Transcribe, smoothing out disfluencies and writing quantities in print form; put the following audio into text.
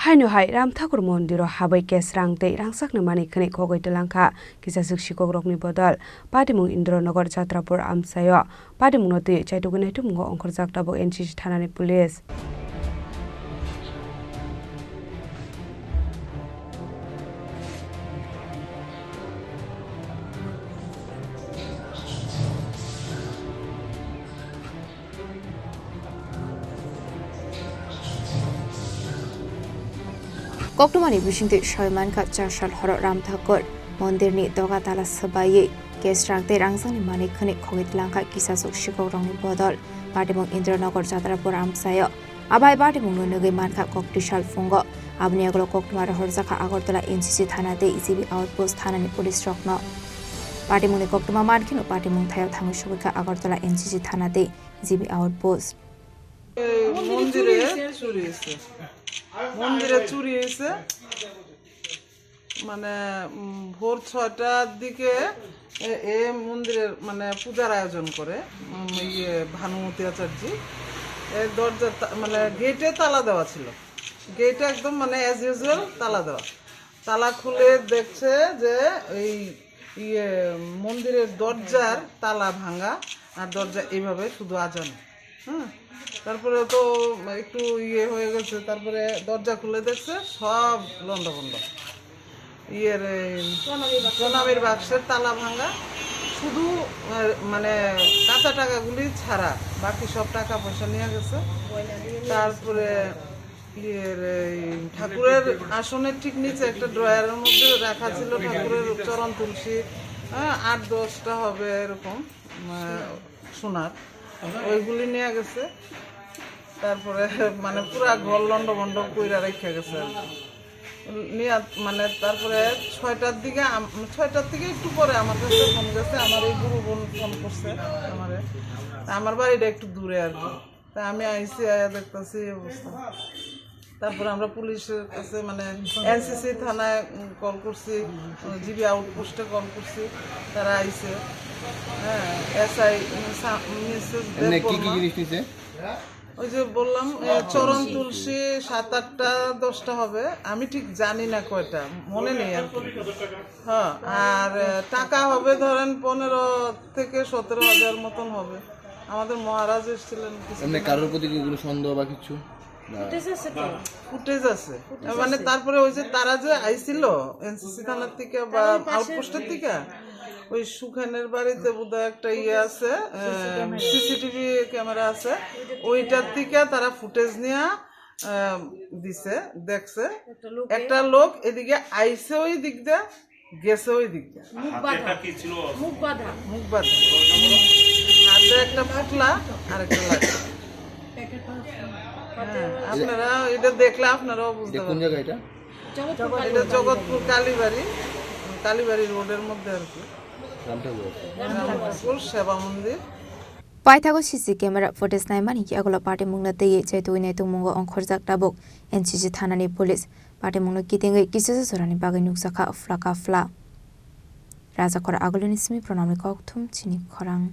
Hainu hai Ram Thakur Mondiro habai kes rang tei rangsak mani khani khogoi telangkha kisa sikshikok rokni bodol Patimung Indronagar Chatrapur amsayo Patimung noti chaitugune tumungo ongkhorjak tabok NCC thanani police Koktomani bisingti Shoymanka Chashal Horo Ram Thakur Mondirni Doga Tala Sabayi Kes Rangte Rangsangni Mani Khani Khogit Langka Kisasuk Shikok Rongni Bodol Patimung Indronagar Chatrapur amsayo Abai Patimung Nugi Manka Koktishal Fungo Abniaglo Koktomara Horzaka Agartala NCC Thanate ECB Outpost Thanani Police Rokno Patimung Koktoma Markino Patimung Thayo Thangshubika Agartala NCC Thanate ECB Outpost মন্দিরে চুরি হয়েছে মানে ভোর ৬টার দিকে এই মন্দিরের মানে পূজার আয়োজন করে ভানুমতি আচার্য এই দরজা মানে গেটে তালা দেওয়া ছিল গেটে একদম মানে অ্যাজ ইউজুয়াল তালা দেওয়া তালা খুলে দেখছে যে এই মন্দিরের দরজার তালা ভাঙা আর দরজা এইভাবে শুধু আজানো তারপরে তো একটু হয়ে গেছে তারপরে দরজা খুলে দেখছে সব লন্ডভন্ড প্রণামীর বাক্সের তালা ভাঙা শুধু মানে কাঁচা টাকাগুলি ছাড়া বাকি সব টাকা পয়সা নিয়ে গেছে তারপরে ঠাকুরের আসনের ঠিক নিচে একটা ড্রয়ারের মধ্যে রাখা ছিল ঠাকুরের চরণ তুলসী ৮-১০টা হবে এরকম সোনার ওইগুলি নিয়ে গেছে তারপরে মানে পুরা ঘর লন্ডভন্ড কইরা রেখে গেছে নিয়ে মানে তারপরে ৬টার থেকে একটু পরে আমার কাছে ফোন গেছে আমার এই গুরু বোন ফোন করছে আমার বাড়িটা একটু দূরে আর কি তা আমি আইসি আয়া দেখতেছি এই অবস্থা তারপরে আমরা পুলিশের কাছে মানে এনসিসি থানায় কল করছি জিবি আউটপোস্টে কল করছি তারা আইসে এসআই ওই যে বললাম চরণ তুলসী ৭-৮টা ১০টা হবে আমি ঠিক জানি না কয়টা মনে নেই আর কি হ্যাঁ আর টাকা হবে ধরেন ১৫ থেকে ১৭,০০০ মতন হবে আমাদের মহারাজ এসেছিলেন কারোর প্রতি কি কোনো সন্দেহ বা কিছু ফুটেজ আছে মানে তারপরে ওই যে তারা যে আইছিল এনসিসি থানার থেকে বা আউটপোস্টের থেকে ওই সুখানের বাড়িতে বোধহয় একটা আছে সিসিটিভি ক্যামেরা আছে ওইটার থেকে তারা ফুটেজ নিয়ে দিছে দেখছে একটা লোক এদিকে আইছে ওই দিক দিয়ে গেছে ওই দিক দিয়ে মুখ বাঁধা হাতে একটা পুতলা আর একটা লাঠি আপনারা এটা দেখলে আপনারাও বুঝতে পারবেন এটা জগৎপুর কালীবাড়ি রোডের মধ্যে আর কি সেবা মন্দির Paithago CC camera footage naimani ki agola Patimung na tei chaituine tumungo ongkhorjak tabok NCC thanani police Patimung no kitingai kisasa sorani bagai nuksakha flaka fla Rajakora agoloni simi pranami kokthum chini khorang